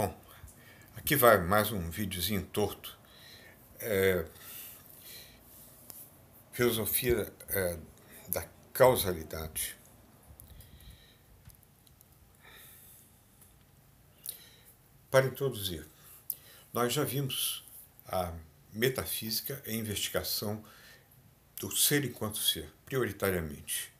Bom, aqui vai mais um videozinho torto. Filosofia da causalidade. Para introduzir, nós já vimos a metafísica e a investigação do ser enquanto ser, prioritariamente.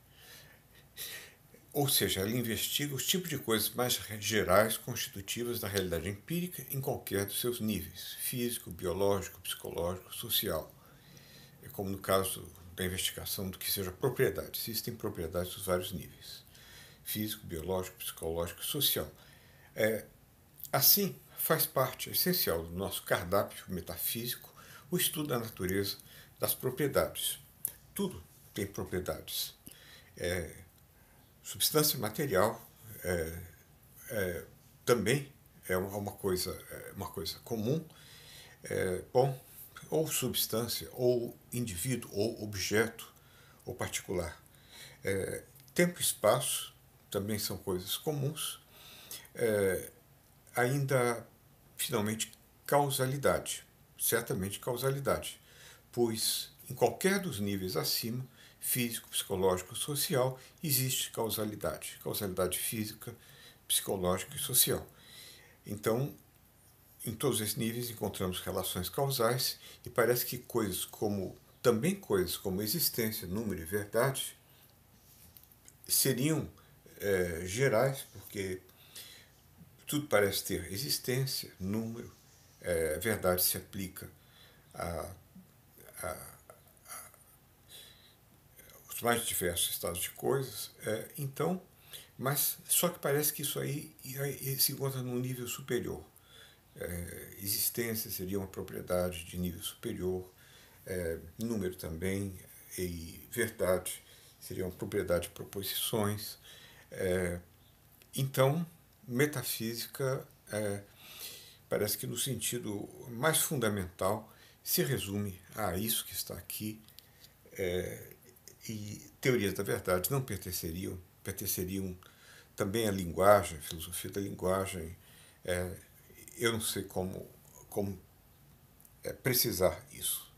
Ou seja, ela investiga os tipos de coisas mais gerais constitutivas da realidade empírica em qualquer dos seus níveis, físico, biológico, psicológico, social. É como no caso da investigação do que seja propriedade. Existem propriedades dos vários níveis, físico, biológico, psicológico e social. Assim, faz parte essencial do nosso cardápio metafísico o estudo da natureza das propriedades. Tudo tem propriedades. Substância material também é uma coisa comum. Bom, ou substância, ou indivíduo, ou objeto, ou particular. Tempo e espaço também são coisas comuns. Ainda, finalmente, causalidade. Certamente causalidade, pois em qualquer dos níveis acima, físico, psicológico, social, existe causalidade. Causalidade física, psicológica e social. Então, em todos esses níveis encontramos relações causais e parece que também coisas como existência, número e verdade seriam gerais, porque tudo parece ter existência, número, a verdade se aplica aos mais diversos estados de coisas. Então, mas só que parece que isso aí se encontra num nível superior. Existência seria uma propriedade de nível superior, número também, e verdade seria uma propriedade de proposições. Então, metafísica parece que no sentido mais fundamental se resume a isso que está aqui, e teorias da verdade não pertenceriam também à linguagem, à filosofia da linguagem. Eu não sei como precisar isso.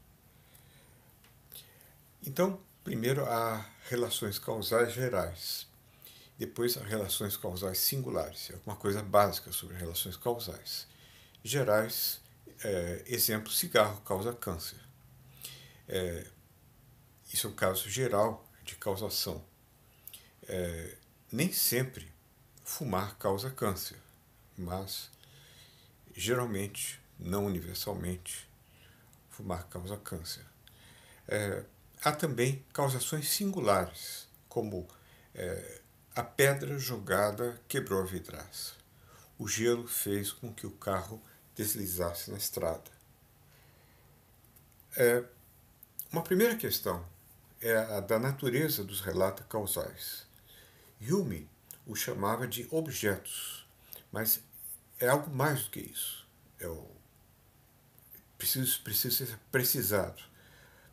Então, primeiro há relações causais gerais, depois há relações causais singulares, é uma coisa básica sobre relações causais. Gerais, exemplo, cigarro causa câncer. Isso é um caso geral de causação. Nem sempre fumar causa câncer, mas geralmente, não universalmente, fumar causa câncer. Há também causações singulares, como a pedra jogada quebrou a vidraça. O gelo fez com que o carro deslizasse na estrada. Uma primeira questão é a da natureza dos relatos causais. Hume o chamava de objetos, mas é algo mais do que isso. Precisa ser precisado.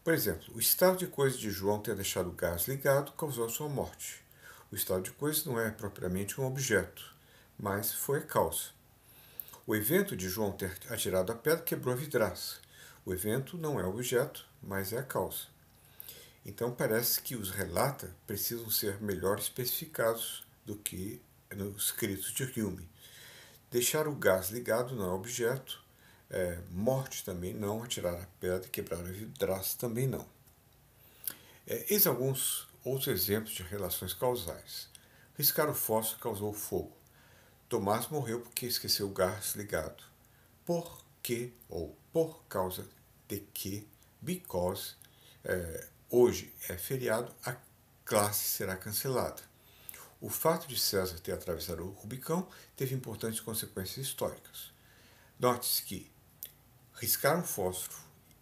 Por exemplo, o estado de coisas de João ter deixado o gás ligado causou sua morte. O estado de coisas não é propriamente um objeto, mas foi a causa. O evento de João ter atirado a pedra quebrou a vidraça. O evento não é o objeto, mas é a causa. Então parece que os relata precisam ser melhor especificados do que nos escritos de Hume. Deixar o gás ligado não é objeto, morte também não, atirar a pedra e quebrar a vidraça também não. Eis alguns outros exemplos de relações causais. Riscar o fósforo causou fogo. Tomás morreu porque esqueceu o gás ligado. Por que ou por causa de que, because, hoje é feriado, a classe será cancelada. O fato de César ter atravessado o Rubicão teve importantes consequências históricas. Note-se que riscar um fósforo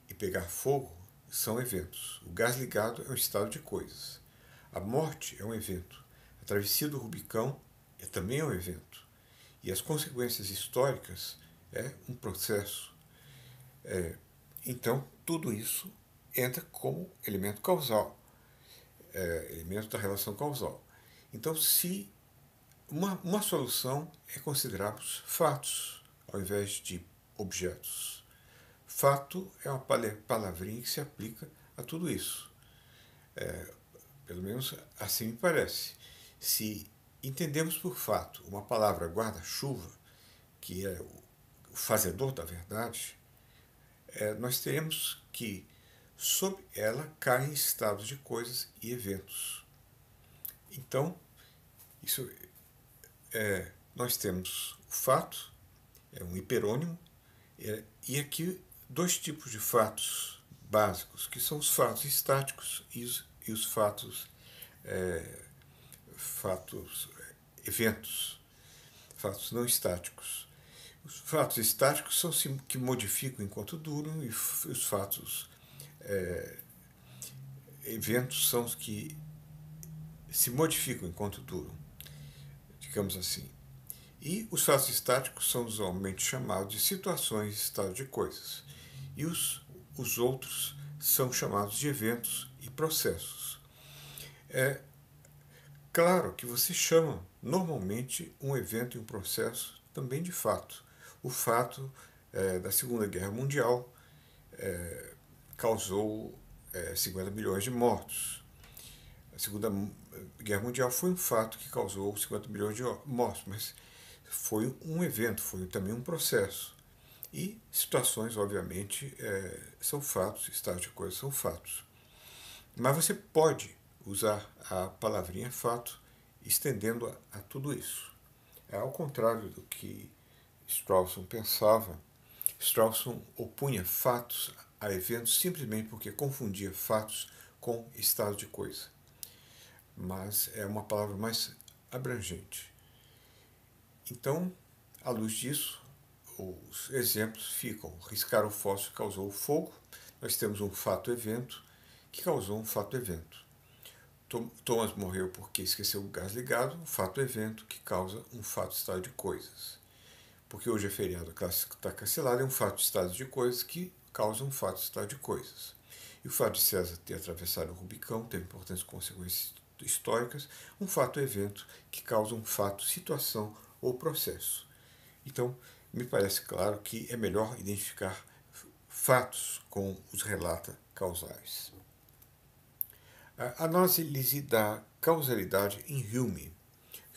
e pegar fogo são eventos. O gás ligado é um estado de coisas. A morte é um evento. A travessia do Rubicão também é um evento. E as consequências históricas é um processo. Então, tudo isso entra como elemento causal, elemento da relação causal. Então, se uma solução é considerar os fatos ao invés de objetos. Fato é uma palavrinha que se aplica a tudo isso. Pelo menos assim me parece. Se entendemos por fato uma palavra guarda-chuva, que é o fazedor da verdade, nós teremos que, sob ela, caem estados de coisas e eventos. Então, isso nós temos o fato, é um hiperônimo, e aqui dois tipos de fatos básicos, que são os fatos estáticos e os fatos, eventos, fatos não estáticos. Os fatos estáticos são os que modificam enquanto duram, e os fatos eventos são os que se modificam enquanto duram, digamos assim. E os fatos estáticos são usualmente chamados de situações de estado de coisas. E os outros são chamados de eventos e processos. É claro que você chama normalmente um evento e um processo também de fato. O fato da Segunda Guerra Mundial causou 50 milhões de mortos. A Segunda Guerra Mundial foi um fato que causou 50 milhões de mortos, mas foi um evento, foi também um processo. E situações, obviamente, são fatos, estados de coisas são fatos. Mas você pode usar a palavrinha fato estendendo a tudo isso. Ao contrário do que Strawson pensava, Strawson opunha fatos a eventos simplesmente porque confundia fatos com estado de coisa. Mas é uma palavra mais abrangente. Então, à luz disso, os exemplos ficam: riscar o fósforo causou o fogo, nós temos um fato-evento que causou um fato-evento. Thomas morreu porque esqueceu o gás ligado, um fato-evento que causa um fato-estado de coisas. Porque hoje é feriado, está cancelado, é um fato-estado de coisas que causa um fato-estado de coisas. E o fato de César ter atravessado o Rubicão teve importantes consequências históricas, um fato-evento que causa um fato, situação ou processo. Então, me parece claro que é melhor identificar fatos com os relata causais. A análise da causalidade em Hume.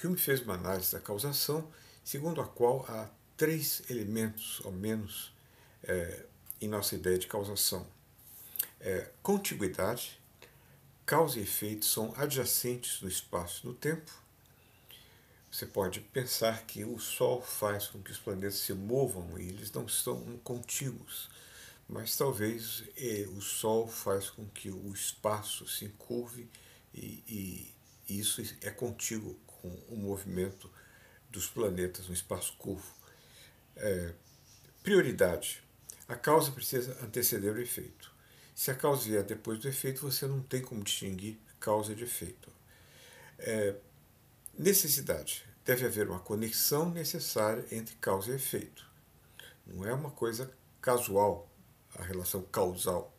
Hume fez uma análise da causação, segundo a qual há 3 elementos, ao menos, em nossa ideia de causação. Contiguidade, causa e efeito são adjacentes no espaço e no tempo. Você pode pensar que o Sol faz com que os planetas se movam e eles não estão contíguos, mas talvez o Sol faz com que o espaço se encurve e isso é contíguo com o movimento dos planetas no espaço curvo. Prioridade. A causa precisa anteceder o efeito. Se a causa vier depois do efeito, você não tem como distinguir causa de efeito. Necessidade. Deve haver uma conexão necessária entre causa e efeito. Não é uma coisa casual, a relação causal.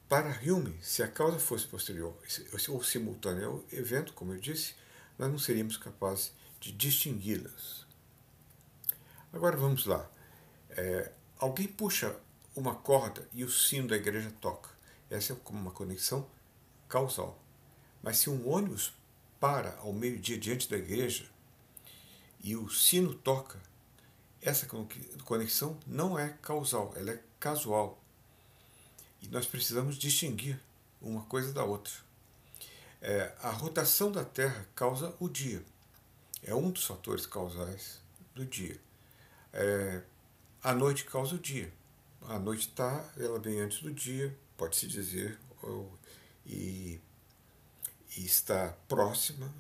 Para Hume, se a causa fosse posterior ou simultânea ao evento, como eu disse, nós não seríamos capazes de distingui-las. Agora vamos lá. Alguém puxa uma corda e o sino da igreja toca. Essa é como uma conexão causal. Mas se um ônibus para ao meio-dia diante da igreja e o sino toca, essa conexão não é causal, ela é casual. E nós precisamos distinguir uma coisa da outra. A rotação da Terra causa o dia. É um dos fatores causais do dia. A noite causa o dia. A noite ela vem antes do dia, pode-se dizer, e está próxima,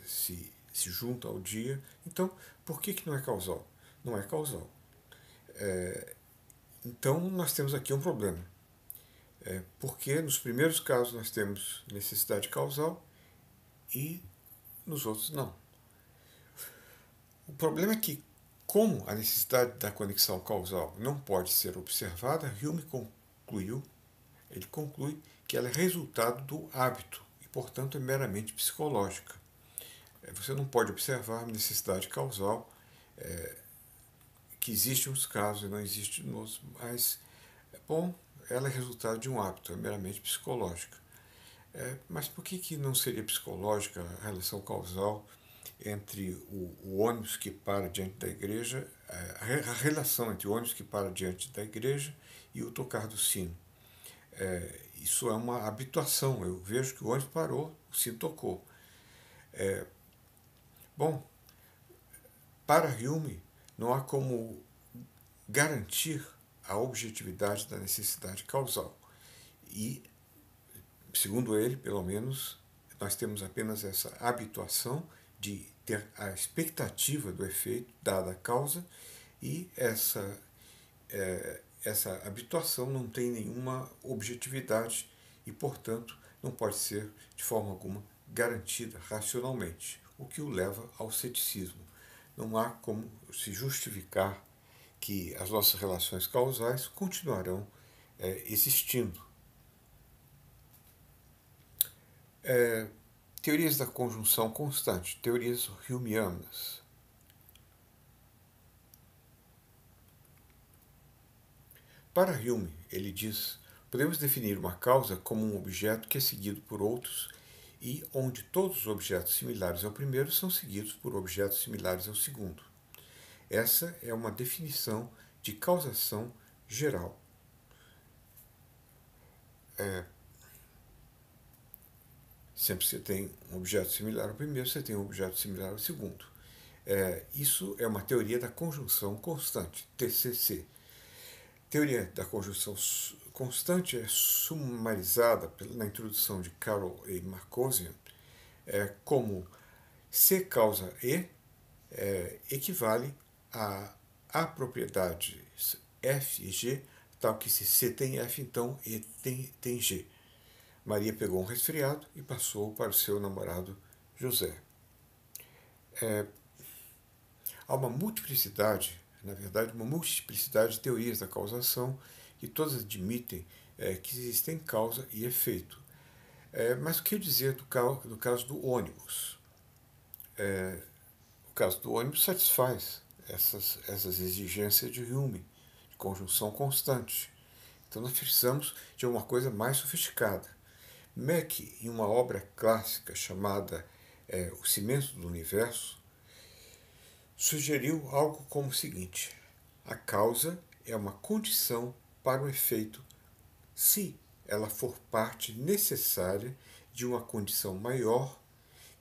se junta ao dia. Então, por que não é causal? Não é causal. Então, nós temos aqui um problema. Porque nos primeiros casos nós temos necessidade causal e nos outros não. O problema é que, como a necessidade da conexão causal não pode ser observada, Hume conclui que ela é resultado do hábito e, portanto, é meramente psicológica. Você não pode observar a necessidade causal que existem uns casos e não existem outros, mas, bom, ela é resultado de um hábito, é meramente psicológica. Mas por que não seria psicológica a relação causal entre o ônibus que para diante da igreja, a relação entre o ônibus que para diante da igreja e o tocar do sino? Isso é uma habituação. Eu vejo que o ônibus parou, o sino tocou. Bom, para Hume, não há como garantir a objetividade da necessidade causal. E, segundo ele, pelo menos, nós temos apenas essa habituação de ter a expectativa do efeito dada a causa, e essa habituação não tem nenhuma objetividade e, portanto, não pode ser de forma alguma garantida racionalmente, o que o leva ao ceticismo. Não há como se justificar que as nossas relações causais continuarão existindo. Teorias da conjunção constante, teorias humeanas. Para Hume, ele diz, podemos definir uma causa como um objeto que é seguido por outros e onde todos os objetos similares ao primeiro são seguidos por objetos similares ao segundo. Essa é uma definição de causação geral. Sempre que você tem um objeto similar ao primeiro, você tem um objeto similar ao segundo. Isso é uma teoria da conjunção constante, TCC. Teoria da conjunção constante é sumarizada na introdução de Carroll e Marcosian como C causa E equivale a propriedades F e G, tal que se C tem F, então E tem G. Maria pegou um resfriado e passou para o seu namorado José. Há uma multiplicidade, na verdade, uma multiplicidade de teorias da causação que todas admitem que existem causa e efeito. Mas o que dizer do caso do ônibus? O caso do ônibus satisfaz essas exigências de Hume, de conjunção constante. Então nós precisamos de uma coisa mais sofisticada. Mach, em uma obra clássica chamada O Cimento do Universo, sugeriu algo como o seguinte: a causa é uma condição para o efeito se ela for parte necessária de uma condição maior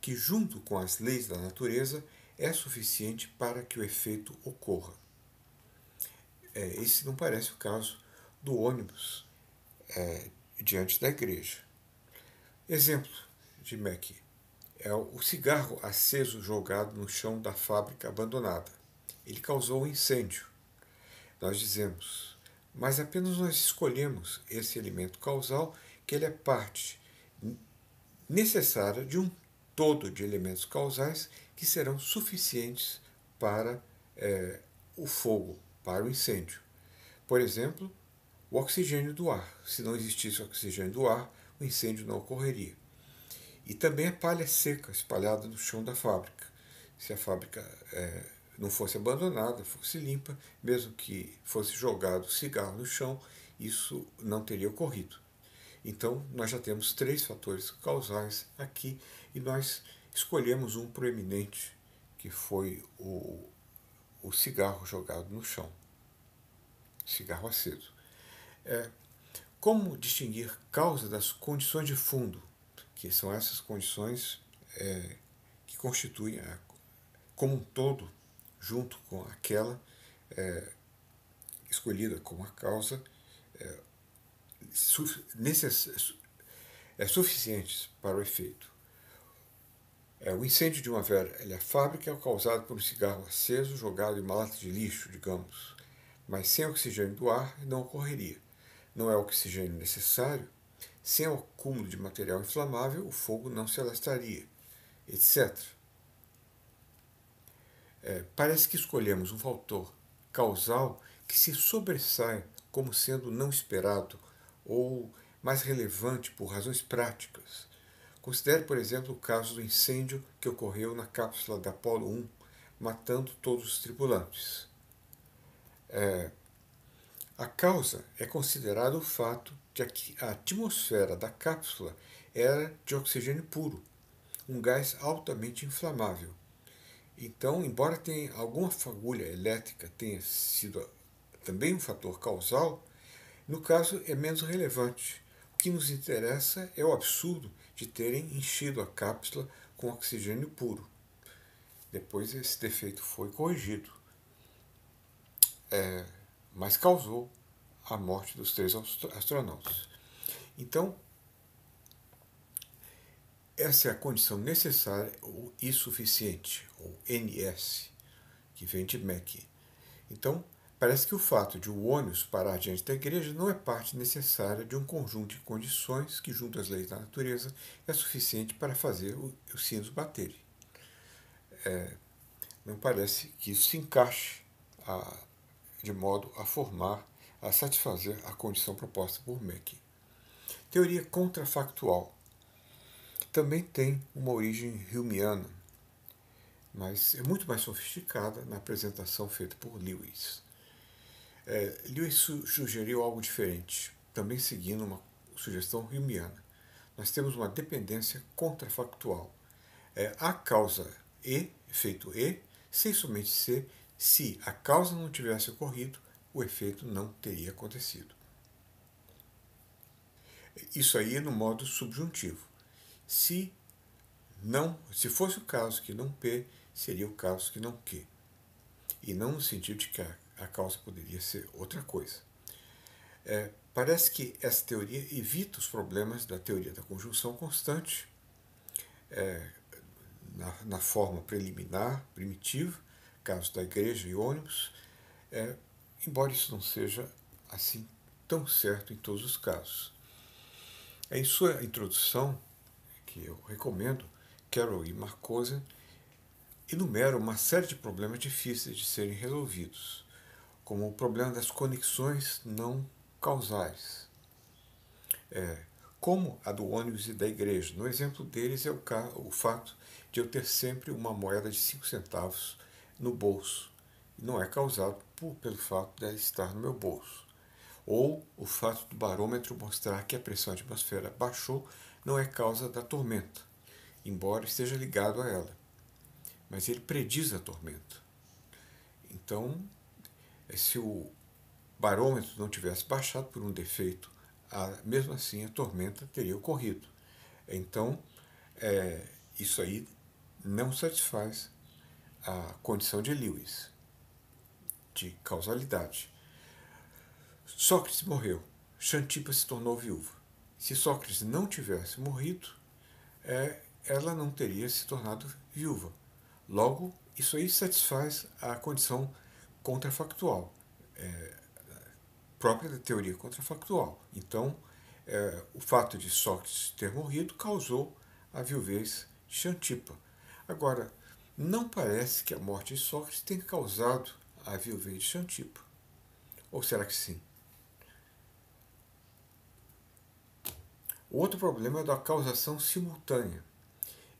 que, junto com as leis da natureza, é suficiente para que o efeito ocorra. Esse não parece o caso do ônibus diante da igreja. Exemplo de Mach é o cigarro aceso jogado no chão da fábrica abandonada. Ele causou um incêndio. Nós dizemos, mas apenas nós escolhemos esse elemento causal, que ele é parte necessária de um todo de elementos causais que serão suficientes para o fogo, para o incêndio. Por exemplo, o oxigênio do ar. Se não existisse oxigênio do ar, o incêndio não ocorreria. E também a palha seca espalhada no chão da fábrica. Se a fábrica não fosse abandonada, fosse limpa, mesmo que fosse jogado cigarro no chão, isso não teria ocorrido. Então, nós já temos 3 fatores causais aqui e nós escolhemos um proeminente, que foi o cigarro jogado no chão, cigarro aceso. Como distinguir causa das condições de fundo, que são essas condições que constituem como um todo, junto com aquela escolhida como a causa, suficientes para o efeito. O incêndio de uma velha fábrica é causado por um cigarro aceso jogado em uma lata de lixo, digamos, mas sem oxigênio do ar não ocorreria. Não é oxigênio necessário, sem o acúmulo de material inflamável, o fogo não se alastraria, etc. Parece que escolhemos um fator causal que se sobressai como sendo não esperado ou mais relevante por razões práticas. Considere, por exemplo, o caso do incêndio que ocorreu na cápsula da Apollo 1, matando todos os tripulantes. A causa é considerado o fato de que a atmosfera da cápsula era de oxigênio puro, um gás altamente inflamável. Então, embora tenha alguma fagulha elétrica tenha sido também um fator causal, no caso é menos relevante. O que nos interessa é o absurdo de terem enchido a cápsula com oxigênio puro. Depois esse defeito foi corrigido, mas causou a morte dos 3 astronautas. Então, essa é a condição necessária e suficiente, ou NS, que vem de Mackey. Então, parece que o fato de o ônibus parar diante da igreja não é parte necessária de um conjunto de condições que, junto às leis da natureza, é suficiente para fazer os sinos baterem. Não parece que isso se encaixe de modo a satisfazer a condição proposta por Mackey. Teoria contrafactual. Também tem uma origem humeana, mas é muito mais sofisticada na apresentação feita por Lewis. Lewis sugeriu algo diferente, também seguindo uma sugestão humeana. Nós temos uma dependência contrafactual. A causa E, efeito E, sem somente C, se a causa não tivesse ocorrido, o efeito não teria acontecido. Isso aí é no modo subjuntivo. Se fosse o caso que não P, seria o caso que não Q. E não no sentido de que a causa poderia ser outra coisa. Parece que essa teoria evita os problemas da teoria da conjunção constante, na forma preliminar, primitiva, caso da igreja e ônibus, embora isso não seja assim tão certo em todos os casos. Em sua introdução, que eu recomendo, Carroll e Marcuse enumeram uma série de problemas difíceis de serem resolvidos, como o problema das conexões não causais, como a do ônibus e da igreja. No exemplo deles é o fato de eu ter sempre uma moeda de 5 centavos no bolso. Não é causado pelo fato de ela estar no meu bolso. Ou o fato do barômetro mostrar que a pressão atmosférica baixou não é causa da tormenta, embora esteja ligado a ela. Mas ele prediz a tormenta. Então, se o barômetro não tivesse baixado por um defeito, mesmo assim a tormenta teria ocorrido. Então, isso aí não satisfaz a condição de Lewis, de causalidade. Sócrates morreu, Xantipa se tornou viúva. Se Sócrates não tivesse morrido, ela não teria se tornado viúva. Logo, isso aí satisfaz a condição contrafactual, própria da teoria contrafactual. Então, o fato de Sócrates ter morrido causou a viuvez de Xantipa. Agora, não parece que a morte de Sócrates tenha causado a viuvez de Xantipa. Ou será que sim? O outro problema é da causação simultânea.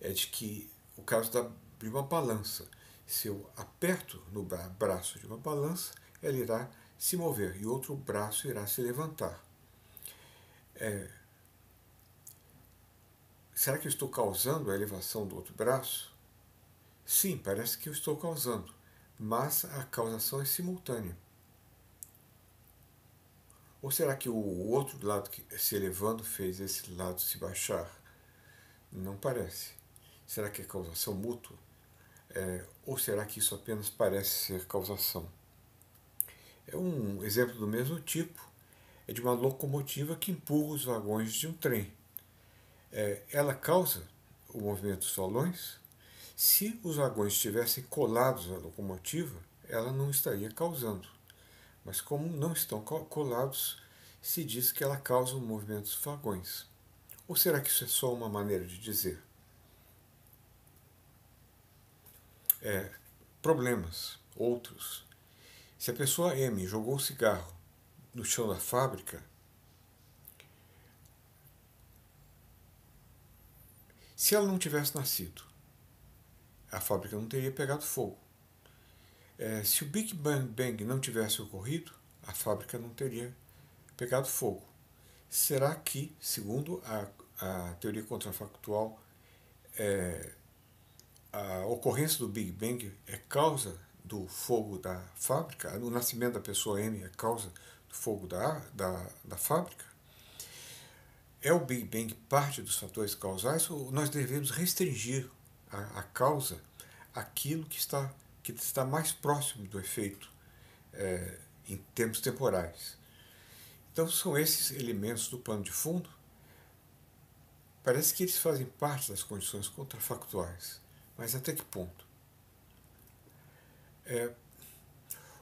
É de que o caso de uma balança. Se eu aperto no braço de uma balança, ela irá se mover e outro braço irá se levantar. Será que eu estou causando a elevação do outro braço? Sim, parece que eu estou causando, mas a causação é simultânea. Ou será que o outro lado que se elevando fez esse lado se baixar? Não parece. Será que é causação mútua? Ou será que isso apenas parece ser causação? É um exemplo do mesmo tipo. É de uma locomotiva que empurra os vagões de um trem. Ela causa o movimento dos valões? Se os vagões estivessem colados à locomotiva, ela não estaria causando. Mas como não estão colados, se diz que ela causa o movimento dos vagões. Ou será que isso é só uma maneira de dizer? Problemas, outros. Se a pessoa M jogou o cigarro no chão da fábrica, se ela não tivesse nascido, a fábrica não teria pegado fogo. Se o Big Bang não tivesse ocorrido, a fábrica não teria pegado fogo. Será que, segundo a teoria contrafactual, a ocorrência do Big Bang é causa do fogo da fábrica? O nascimento da pessoa M é causa do fogo da fábrica? É o Big Bang parte dos fatores causais ou nós devemos restringir a causa àquilo que está mais próximo do efeito em termos temporais? Então são esses elementos do pano de fundo. Parece que eles fazem parte das condições contrafactuais, mas até que ponto?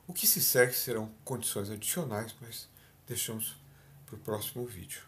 O que se segue serão condições adicionais, mas deixamos para o próximo vídeo.